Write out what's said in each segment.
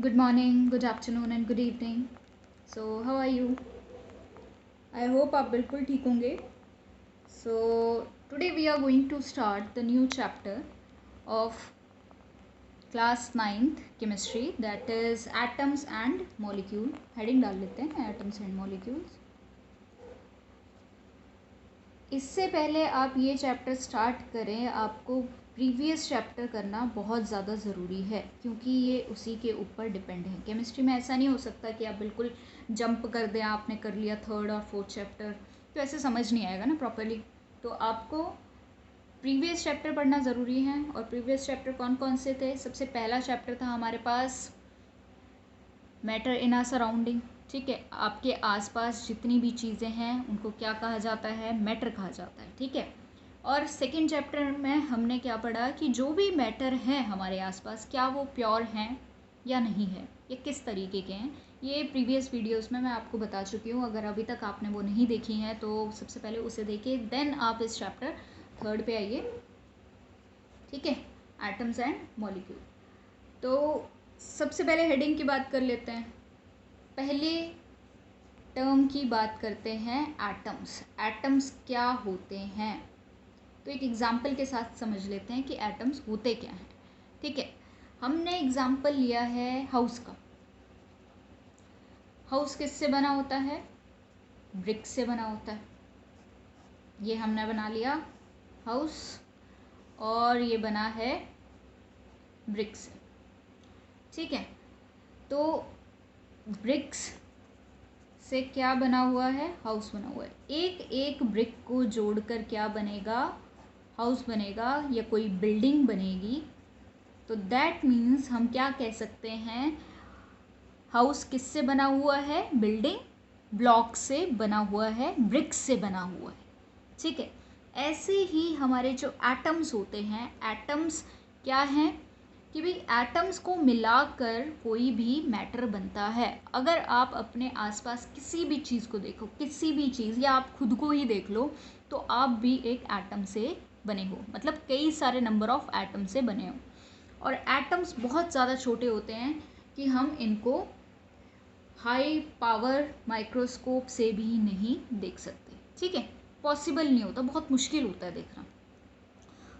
Good morning, good afternoon and good evening. So how are you? I hope आप बिल्कुल ठीक होंगे. So today we are going to start the new chapter of class 9th chemistry, that is atoms and molecule. Heading डाल लेते हैं atoms and molecules. इससे पहले आप ये चैप्टर स्टार्ट करें, आपको प्रीवियस चैप्टर करना बहुत ज़्यादा ज़रूरी है, क्योंकि ये उसी के ऊपर डिपेंड है. केमिस्ट्री में ऐसा नहीं हो सकता कि आप बिल्कुल जंप कर दें, आपने कर लिया थर्ड और फोर्थ चैप्टर, तो ऐसे समझ नहीं आएगा ना प्रॉपरली. तो आपको प्रीवियस चैप्टर पढ़ना ज़रूरी है. और प्रीवियस चैप्टर कौन कौन से थे? सबसे पहला चैप्टर था हमारे पास मैटर इन आर सराउंडिंग. ठीक है, आपके आसपास जितनी भी चीज़ें हैं उनको क्या कहा जाता है? मैटर कहा जाता है. ठीक है. और सेकंड चैप्टर में हमने क्या पढ़ा कि जो भी मैटर हैं हमारे आसपास, क्या वो प्योर हैं या नहीं है, ये किस तरीके के हैं, ये प्रीवियस वीडियोस में मैं आपको बता चुकी हूँ. अगर अभी तक आपने वो नहीं देखी हैं तो सबसे पहले उसे देखिए, देन आप इस चैप्टर थर्ड पे आइए. ठीक है, एटम्स एंड मॉलिक्यूल. तो सबसे पहले हेडिंग की बात कर लेते हैं. पहले टर्म की बात करते हैं एटम्स. एटम्स क्या होते हैं? तो एक एग्जाम्पल के साथ समझ लेते हैं कि एटम्स होते क्या हैं. ठीक है, हमने एग्जाम्पल लिया है हाउस का. हाउस किससे बना होता है? ब्रिक से बना होता है. ये हमने बना लिया हाउस, और ये बना है ब्रिक से. ठीक है, तो ब्रिक्स से क्या बना हुआ है? हाउस बना हुआ है. एक एक ब्रिक को जोड़कर क्या बनेगा? हाउस बनेगा या कोई बिल्डिंग बनेगी. तो दैट मीन्स हम क्या कह सकते हैं? हाउस किससे बना हुआ है? बिल्डिंग ब्लॉक से बना हुआ है, ब्रिक्स से बना हुआ है. ठीक है, ऐसे ही हमारे जो एटम्स होते हैं, एटम्स क्या हैं कि भाई एटम्स को मिलाकर कोई भी मैटर बनता है. अगर आप अपने आसपास किसी भी चीज़ को देखो, किसी भी चीज़, या आप खुद को ही देख लो, तो आप भी एक एटम से बने हो, मतलब कई सारे नंबर ऑफ एटम से बने हो. और एटम्स बहुत ज़्यादा छोटे होते हैं कि हम इनको हाई पावर माइक्रोस्कोप से भी नहीं देख सकते. ठीक है, पॉसिबल नहीं होता, बहुत मुश्किल होता है देखना.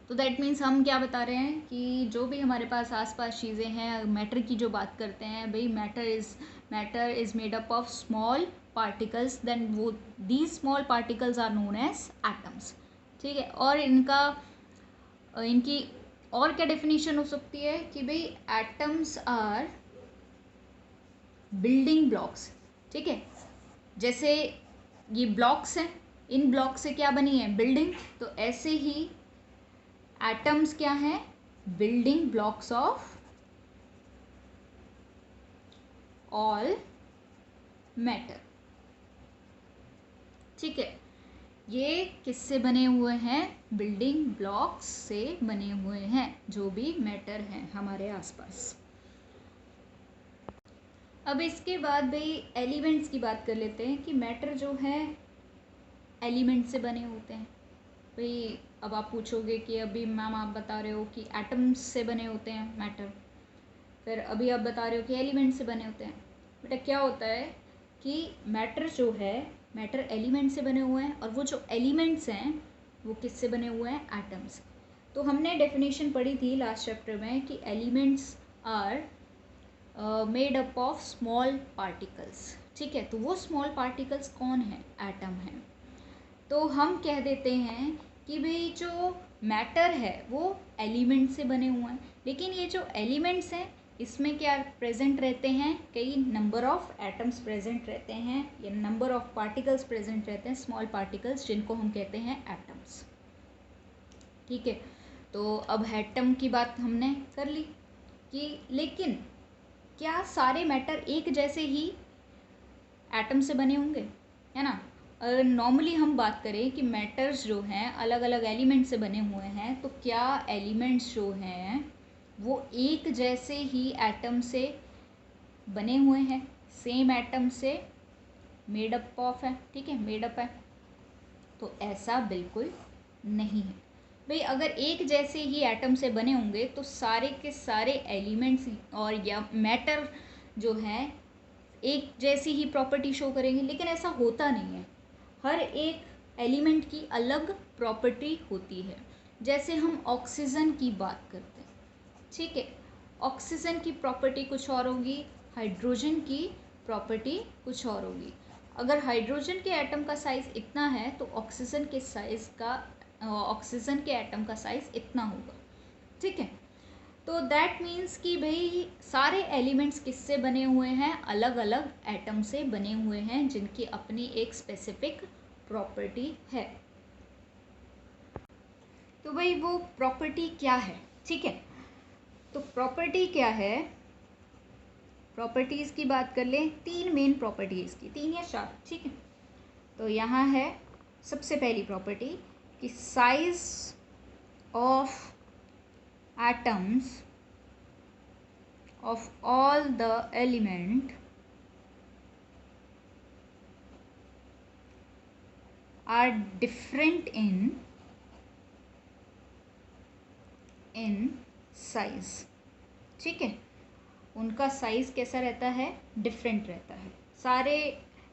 तो दैट मीन्स हम क्या बता रहे हैं कि जो भी हमारे पास आसपास चीज़ें हैं, मैटर की जो बात करते हैं, भाई matter is made up of small particles, then वो these small particles are known as atoms. ठीक है, और इनकी और क्या डेफिनेशन हो सकती है कि भाई एटम्स आर बिल्डिंग ब्लॉक्स. ठीक है, जैसे ये ब्लॉक्स हैं, इन ब्लॉक से क्या बनी है? बिल्डिंग. तो ऐसे ही एटम्स क्या हैं? Building blocks of all matter. ठीक है, ये किससे बने हुए हैं? बिल्डिंग ब्लॉक्स से बने हुए हैं जो भी मैटर हैं हमारे आसपास. अब इसके बाद भाई एलिमेंट्स की बात कर लेते हैं कि मैटर जो है एलिमेंट से बने होते हैं. भाई अब आप पूछोगे कि अभी मैम आप बता रहे हो कि एटम्स से बने होते हैं मैटर, फिर अभी आप बता रहे हो कि एलिमेंट से बने होते हैं. बेटा क्या होता है कि मैटर जो है, मैटर एलिमेंट से बने हुए हैं, और वो जो एलिमेंट्स हैं वो किससे बने हुए हैं? एटम्स. तो हमने डेफिनेशन पढ़ी थी लास्ट चैप्टर में कि elements are made up of small particles. ठीक है, तो वो स्मॉल पार्टिकल्स कौन है? एटम है. तो हम कह देते हैं कि भाई जो मैटर है वो एलिमेंट से बने हुए हैं, लेकिन ये जो एलिमेंट्स हैं इसमें क्या प्रेजेंट रहते हैं? कई नंबर ऑफ एटम्स प्रेजेंट रहते हैं, या नंबर ऑफ पार्टिकल्स प्रेजेंट रहते हैं, स्मॉल पार्टिकल्स, जिनको हम कहते हैं एटम्स. ठीक है, तो अब एटम की बात हमने कर ली कि लेकिन क्या सारे मैटर एक जैसे ही एटम से बने होंगे? है ना. अगर नॉर्मली हम बात करें कि मैटर्स जो हैं अलग अलग एलिमेंट से बने हुए हैं, तो क्या एलिमेंट्स जो हैं वो एक जैसे ही एटम से बने हुए हैं? सेम एटम से मेड अप ऑफ है. ठीक है, मेड अप है. तो ऐसा बिल्कुल नहीं है. भाई अगर एक जैसे ही एटम से बने होंगे तो सारे के सारे एलिमेंट्स और या मैटर जो है एक जैसी ही प्रॉपर्टी शो करेंगे, लेकिन ऐसा होता नहीं है। हर एक एलिमेंट की अलग प्रॉपर्टी होती है। जैसे हम ऑक्सीजन की बात करते हैं, ठीक है, ऑक्सीजन की प्रॉपर्टी कुछ और होगी, हाइड्रोजन की प्रॉपर्टी कुछ और होगी। अगर हाइड्रोजन के एटम का साइज़ इतना है तो ऑक्सीजन के एटम का साइज़ इतना होगा, ठीक है। तो दैट मीन्स कि भाई सारे एलिमेंट्स किससे बने हुए हैं, अलग अलग एटम से बने हुए हैं जिनकी अपनी एक स्पेसिफिक प्रॉपर्टी है। तो भाई वो प्रॉपर्टी क्या है, ठीक है। तो प्रॉपर्टी क्या है, प्रॉपर्टीज़ की बात कर लें। 3 मेन प्रॉपर्टीज़ की, 3 या 4, ठीक है। तो यहाँ है सबसे पहली प्रॉपर्टी कि size of atoms of all the element are different in size, ठीक है। उनका साइज़ कैसा रहता है, डिफरेंट रहता है। सारे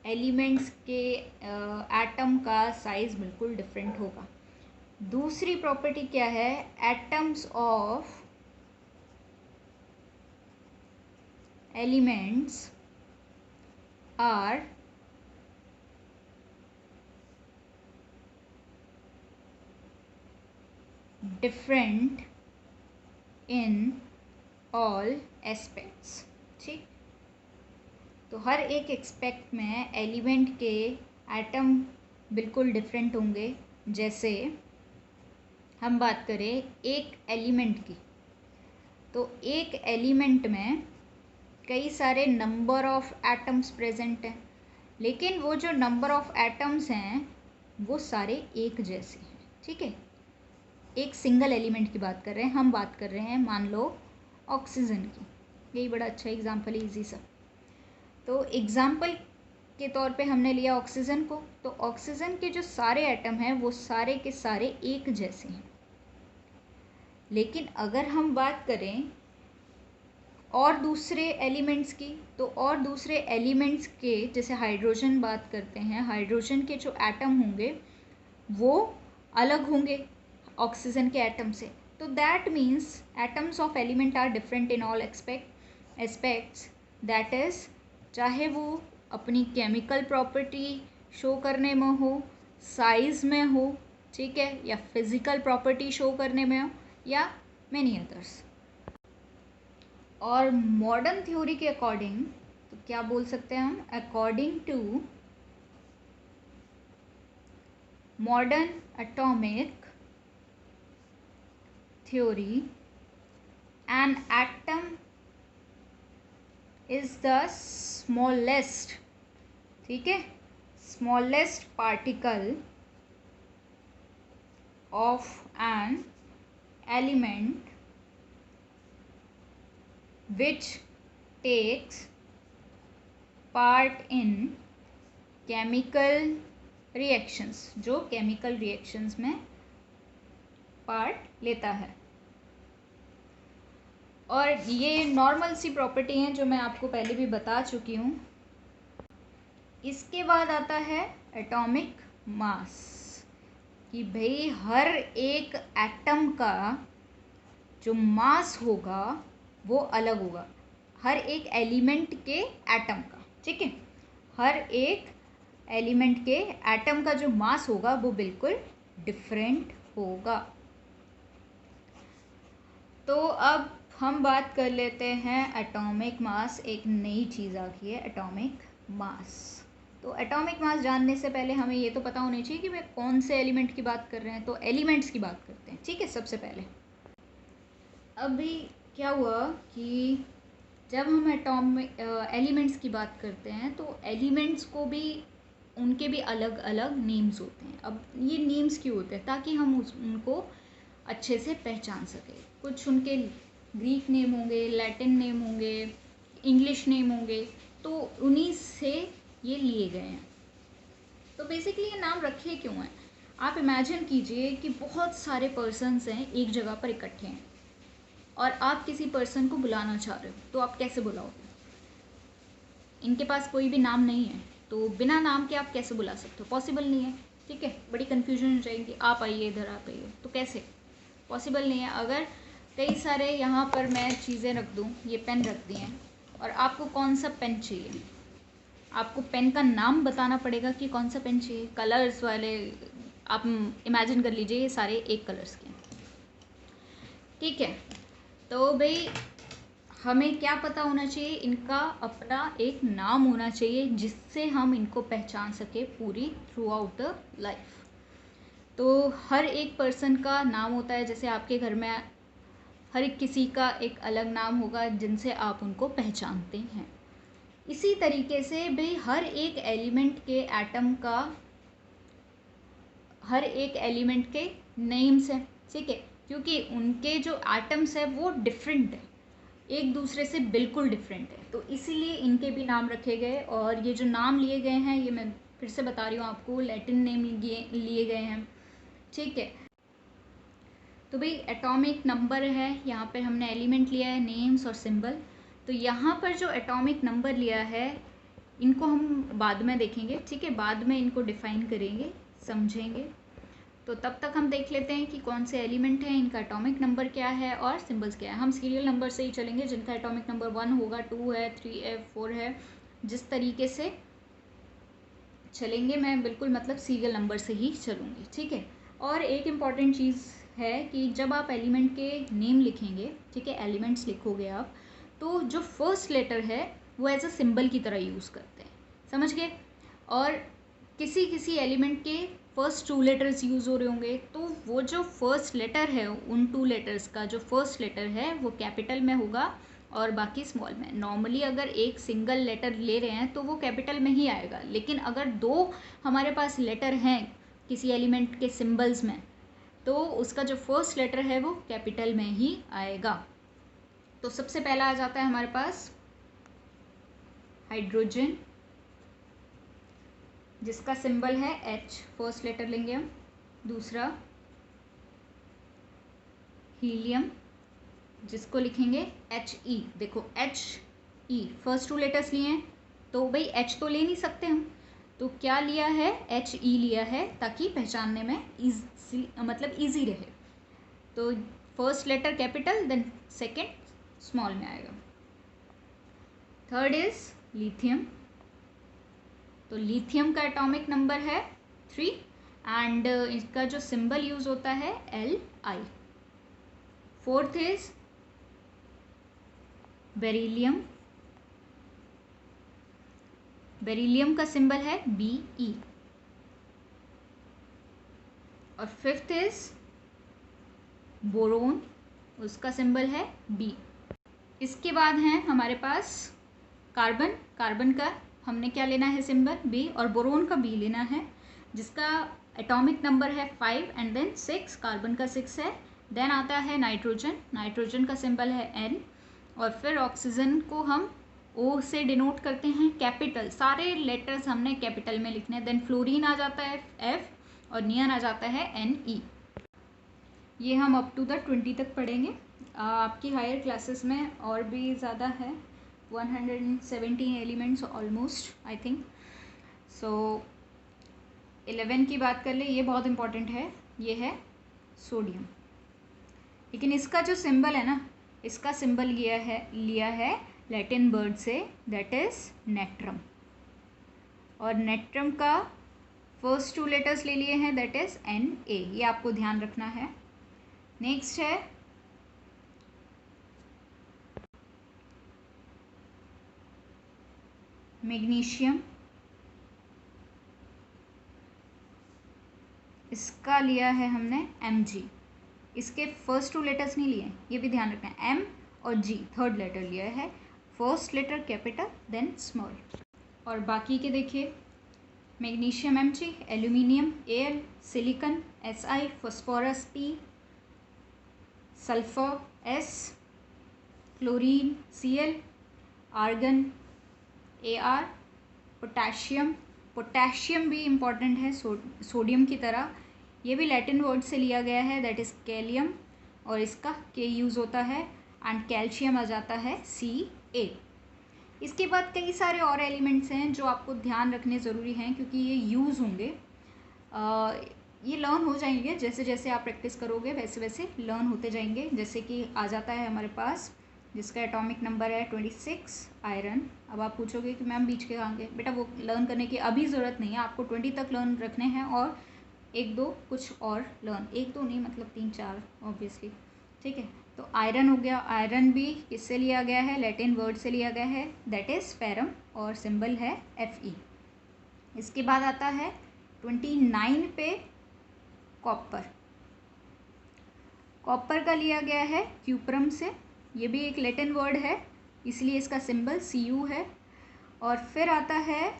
एलिमेंट्स के एटम का साइज़ बिल्कुल डिफरेंट होगा। दूसरी प्रॉपर्टी क्या है, atoms of elements are different in all aspects, ठीक। तो हर एक एक्सपेक्ट में एलिमेंट के एटम बिल्कुल डिफरेंट होंगे। जैसे हम बात करें एक एलिमेंट की, तो एक एलिमेंट में कई सारे नंबर ऑफ एटम्स प्रेजेंट हैं, लेकिन वो जो नंबर ऑफ एटम्स हैं वो सारे एक जैसे हैं, ठीक है। एक सिंगल एलिमेंट की बात कर रहे हैं, हम बात कर रहे हैं मान लो ऑक्सीजन की, यही बड़ा अच्छा एग्जांपल है, इजी सा। तो एग्जांपल के तौर पे हमने लिया ऑक्सीजन को, तो ऑक्सीजन के जो सारे एटम हैं वो सारे के सारे एक जैसे हैं। लेकिन अगर हम बात करें और दूसरे एलिमेंट्स की, तो और दूसरे एलिमेंट्स के जैसे हाइड्रोजन बात करते हैं, हाइड्रोजन के जो एटम होंगे वो अलग होंगे ऑक्सीजन के एटम से। तो that means atoms of element are different in all aspects, that is चाहे वो अपनी केमिकल प्रॉपर्टी शो करने में हो, साइज़ में हो, ठीक है, या फिज़िकल प्रॉपर्टी शो करने में हो, या मैनी अदर्स। और मॉडर्न थ्योरी के अकॉर्डिंग तो क्या बोल सकते हैं हम, according to modern atomic theory an atom is the smallest, ठीक है, smallest particle of an element which takes part in chemical reactions, जो chemical reactions में part लेता है। और ये नॉर्मल सी प्रॉपर्टी हैं जो मैं आपको पहले भी बता चुकी हूँ। इसके बाद आता है एटॉमिक मास, कि भाई हर एक एटम का जो मास होगा वो अलग होगा, हर एक एलिमेंट के एटम का, ठीक है, हर एक एलिमेंट के एटम का जो मास होगा वो बिल्कुल डिफरेंट होगा। तो अब हम बात कर लेते हैं एटॉमिक मास। एक नई चीज़ आ गई है एटॉमिक मास। तो एटॉमिक मास जानने से पहले हमें ये तो पता होना चाहिए कि वे कौन से एलिमेंट की बात कर रहे हैं। तो एलिमेंट्स की बात करते हैं, ठीक है। सबसे पहले अभी क्या हुआ कि जब हम एटॉमिक एलिमेंट्स की बात करते हैं तो एलिमेंट्स को भी उनके भी अलग अलग नेम्स होते हैं। अब ये नेम्स क्यों होते हैं, ताकि हम उनको अच्छे से पहचान सकें। कुछ उनके ग्रीक नेम होंगे, लैटिन नेम होंगे, इंग्लिश नेम होंगे, तो उन्हीं से ये लिए गए हैं। तो बेसिकली ये नाम रखे क्यों हैं? आप इमेजिन कीजिए कि बहुत सारे पर्सन्स हैं एक जगह पर इकट्ठे हैं और आप किसी पर्सन को बुलाना चाह रहे हो, तो आप कैसे बुलाओगे? इनके पास कोई भी नाम नहीं है, तो बिना नाम के आप कैसे बुला सकते हो? पॉसिबल नहीं है, ठीक है। बड़ी कन्फ्यूजन हो जाएगी, आप आइए इधर, आप आइए, तो कैसे? पॉसिबल नहीं है। अगर कई सारे यहाँ पर मैं चीज़ें रख दूँ, ये पेन रख दिए हैं, और आपको कौन सा पेन चाहिए, आपको पेन का नाम बताना पड़ेगा कि कौन सा पेन चाहिए। कलर्स वाले आप इमेजिन कर लीजिए, ये सारे एक कलर्स के हैं, ठीक है। तो भाई हमें क्या पता होना चाहिए, इनका अपना एक नाम होना चाहिए जिससे हम इनको पहचान सके पूरी थ्रू आउट द लाइफ। तो हर एक पर्सन का नाम होता है, जैसे आपके घर में हर एक किसी का एक अलग नाम होगा जिनसे आप उनको पहचानते हैं। इसी तरीके से भाई हर एक एलिमेंट के एटम का, हर एक एलिमेंट के नेम्स हैं, ठीक है, क्योंकि उनके जो एटम्स है वो डिफरेंट है, एक दूसरे से बिल्कुल डिफरेंट है, तो इसीलिए इनके भी नाम रखे गए। और ये जो नाम लिए गए हैं, ये मैं फिर से बता रही हूँ आपको, लैटिन नेम लिए गए हैं, ठीक है। तो भाई एटॉमिक नंबर है, यहाँ पर हमने एलिमेंट लिया है, नेम्स और सिंबल। तो यहाँ पर जो एटॉमिक नंबर लिया है, इनको हम बाद में देखेंगे, ठीक है, बाद में इनको डिफाइन करेंगे, समझेंगे। तो तब तक हम देख लेते हैं कि कौन से एलिमेंट हैं, इनका एटॉमिक नंबर क्या है और सिंबल्स क्या है। हम सीरियल नंबर से ही चलेंगे, जिनका एटॉमिक नंबर 1 होगा, 2 है, 3 है, 4 है, जिस तरीके से चलेंगे मैं बिल्कुल मतलब सीरियल नंबर से ही चलूँगी, ठीक है। और एक इम्पॉर्टेंट चीज़ है कि जब आप एलिमेंट के नेम लिखेंगे, ठीक है, एलिमेंट्स लिखोगे आप, तो जो फर्स्ट लेटर है वो एज अ सिंबल की तरह यूज़ करते हैं, समझ गए। और किसी किसी एलिमेंट के फर्स्ट 2 लेटर्स यूज़ हो रहे होंगे, तो वो जो फर्स्ट लेटर है उन 2 लेटर्स का जो फर्स्ट लेटर है वो कैपिटल में होगा और बाकी स्मॉल में। नॉर्मली अगर एक सिंगल लेटर ले रहे हैं तो वो कैपिटल में ही आएगा, लेकिन अगर 2 हमारे पास लेटर हैं किसी एलिमेंट के सिंबल्स में, तो उसका जो फर्स्ट लेटर है वो कैपिटल में ही आएगा। तो सबसे पहला आ जाता है हमारे पास हाइड्रोजन, जिसका सिंबल है H, फर्स्ट लेटर लेंगे हम। दूसरा हीलियम, जिसको लिखेंगे HE। देखो HE फर्स्ट 2 लेटर्स लिए हैं, तो भाई H तो ले नहीं सकते हम, तो क्या लिया है, HE लिया है, ताकि पहचानने में मतलब ईजी रहे। तो first letter capital, then second small में आएगा। थर्ड इज लिथियम, तो लिथियम का एटॉमिक नंबर है 3 एंड इसका जो सिंबल यूज होता है Li। Fourth is beryllium, beryllium का सिंबल है Be। और फिफ्थ इज बोरोन, उसका सिंबल है B। इसके बाद हैं हमारे पास कार्बन, कार्बन का हमने क्या लेना है, सिंबल B, और बोरोन का B लेना है, जिसका एटॉमिक नंबर है 5 एंड देन 6, कार्बन का 6 है। देन आता है नाइट्रोजन, नाइट्रोजन का सिंबल है N, और फिर ऑक्सीजन को हम O से डिनोट करते हैं, कैपिटल, सारे लेटर्स हमने कैपिटल में लिखने हैं। देन फ्लोरीन आ जाता है F और नियन आ जाता है Ne। ये हम अप टू द 20 तक पढ़ेंगे। आपकी हायर क्लासेस में और भी ज़्यादा है, 117 एलिमेंट्स ऑलमोस्ट आई थिंक। सो 11 की बात कर ले, ये बहुत इंपॉर्टेंट है, ये है सोडियम। लेकिन इसका जो सिंबल है ना, इसका सिंबल लिया है लैटिन वर्ड से, दैट इज नेट्रम, और नेट्रम का फर्स्ट 2 लेटर्स ले लिए हैं, दैट इज Na। ये आपको ध्यान रखना है। नेक्स्ट है मैग्नीशियम, इसका लिया है हमने Mg। इसके फर्स्ट 2 लेटर्स नहीं लिए, ये भी ध्यान रखना है, M और G थर्ड लेटर लिया है, first letter capital then small. और बाकी के देखिए, magnesium Mg, aluminium Al, silicon Si, phosphorus P, sulphur S, chlorine Cl, argon Ar, potassium, potassium भी इम्पॉर्टेंट है सोडियम की तरह, ये भी लैटिन वर्ड से लिया गया है, दैट इज़ कैलियम, और इसका के यूज़ होता है, एंड कैल्शियम आ जाता है Ca। इसके बाद कई सारे और एलिमेंट्स हैं जो आपको ध्यान रखने ज़रूरी हैं, क्योंकि ये यूज़ होंगे, ये लर्न हो जाएंगे, जैसे जैसे आप प्रैक्टिस करोगे वैसे वैसे लर्न होते जाएंगे। जैसे कि आ जाता है हमारे पास जिसका एटॉमिक नंबर है 26 आयरन। अब आप पूछोगे कि मैम बीच के कहाँ गए, बेटा वो लर्न करने की अभी ज़रूरत नहीं है, आपको 20 तक लर्न रखने हैं, और एक दो कुछ और लर्न, एक दो नहीं मतलब 3-4 ऑब्वियसली, ठीक है। तो आयरन हो गया, आयरन भी किससे लिया गया है, लैटिन वर्ड से लिया गया है, दैट इज़ फेरम, और सिंबल है Fe। इसके बाद आता है 29 पे कॉपर। कॉपर का लिया गया है क्यूप्रम से, ये भी एक लैटिन वर्ड है, इसलिए इसका सिंबल Cu है। और फिर आता है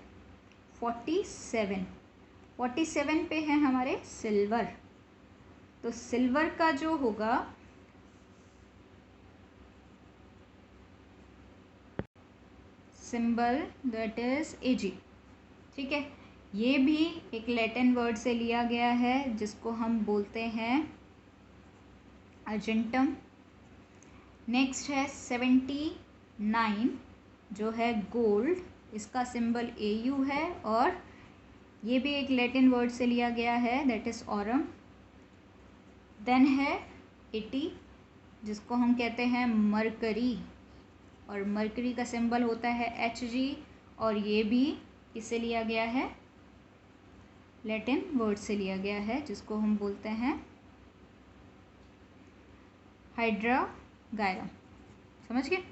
47 पे है हमारे सिल्वर। तो सिल्वर का जो होगा सिंबल दैट इज़ Ag, ठीक है। ये भी एक लैटिन वर्ड से लिया गया है जिसको हम बोलते हैं अर्जेंटम। नेक्स्ट है 79 जो है गोल्ड, इसका सिंबल Au है, और ये भी एक लैटिन वर्ड से लिया गया है, दैट इज़ ऑरम। देन है 80 जिसको हम कहते हैं मरकरी, और मरकरी का सिंबल होता है Hg, और ये भी किससे लिया गया है, लैटिन वर्ड से लिया गया है जिसको हम बोलते हैं हाइड्रागायरम। समझ गए।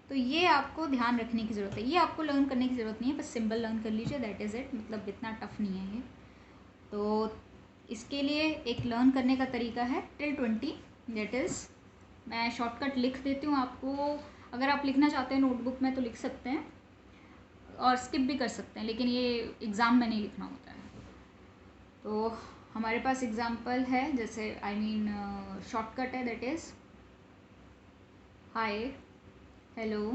तो ये आपको ध्यान रखने की ज़रूरत है, ये आपको लर्न करने की ज़रूरत नहीं है, बस सिंबल लर्न कर लीजिए, दैट इज़ इट, मतलब इतना टफ नहीं है ये। तो इसके लिए एक लर्न करने का तरीका है टिल 20, दैट इज़ मैं शॉर्टकट लिख देती हूँ आपको, अगर आप लिखना चाहते हैं नोटबुक में तो लिख सकते हैं, और स्किप भी कर सकते हैं, लेकिन ये एग्ज़ाम में नहीं लिखना होता है। तो हमारे पास एग्जाम्पल है, जैसे आई मीन शॉर्टकट है, that is hi, hello,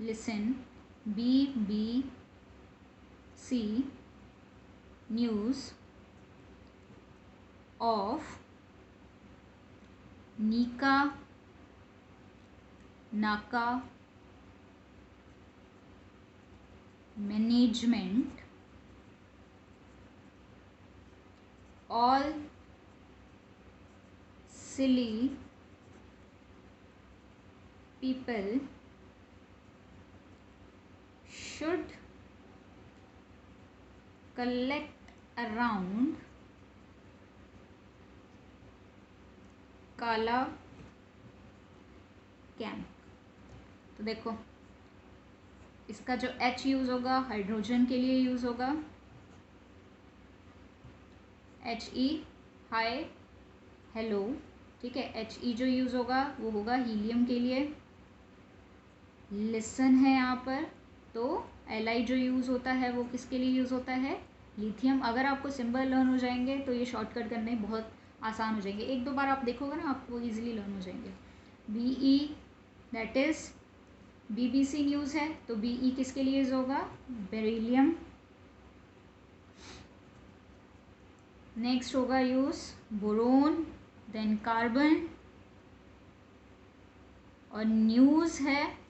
listen, BBC news of नीका नाका management all silly people should collect around काला कैंप। तो देखो इसका जो H यूज़ होगा हाइड्रोजन के लिए यूज़ होगा, HE हाय हेलो, ठीक है। HE जो यूज़ होगा वो होगा हीलियम के लिए। लिसन है यहाँ पर, तो Li जो यूज़ होता है वो किसके लिए यूज़ होता है, लिथियम। अगर आपको सिंबल लर्न हो जाएंगे तो ये शॉर्टकट करने बहुत आसान हो जाएंगे, एक दो बार आप देखोगे ना आपको इजीली लर्न हो जाएंगे। BE that is BBC news है, तो BE किसके लिए यूज़ होगा, बेरिलियम। नेक्स्ट होगा यूज़ बोरोन, देन कार्बन, और न्यूज़ है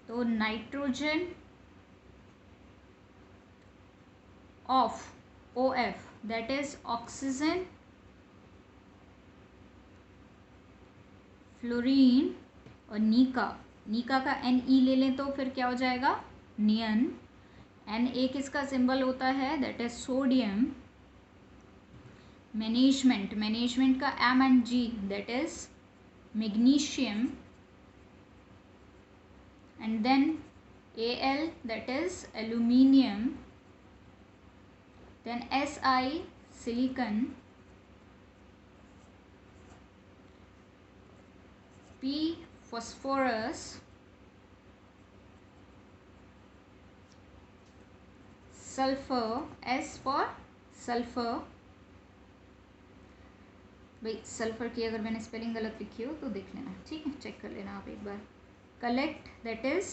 तो nitrogen of OF that is oxygen, fluorine, और नीका का Ne ले लें तो फिर क्या हो जाएगा, नियन। Na किसका सिंबल होता है, दैट इज सोडियम। मैनेजमेंट का M and G that is magnesium, and then Al that is aluminium, then Si silicon, P phosphorus, sulfur, S for sulfur। भाई सल्फर की अगर मैंने स्पेलिंग गलत लिखी हो तो देख लेना, ठीक है, चेक कर लेना आप एक बार। Collect that is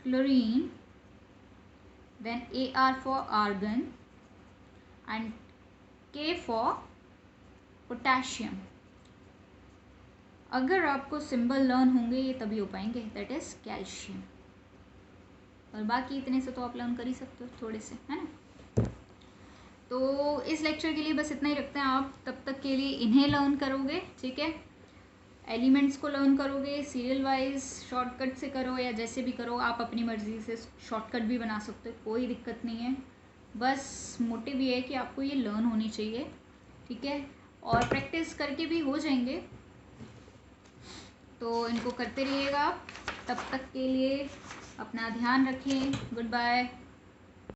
chlorine, then AR for argon, and K for potassium. अगर आपको सिंबल लर्न होंगे ये तभी हो पाएंगे, दैट इज कैल्शियम। और बाकी इतने से तो आप लर्न कर ही सकते हो थोड़े से, है ना। तो इस लेक्चर के लिए बस इतना ही रखते हैं। आप तब तक के लिए इन्हें लर्न करोगे, ठीक है, एलिमेंट्स को लर्न करोगे, सीरियल वाइज शॉर्टकट से करो या जैसे भी करो, आप अपनी मर्ज़ी से शॉर्टकट भी बना सकते हो, कोई दिक्कत नहीं है। बस मोटिव ये है कि आपको ये लर्न होनी चाहिए, ठीक है, और प्रैक्टिस करके भी हो जाएंगे। तो इनको करते रहिएगा आप। तब तक के लिए अपना ध्यान रखें। Good bye.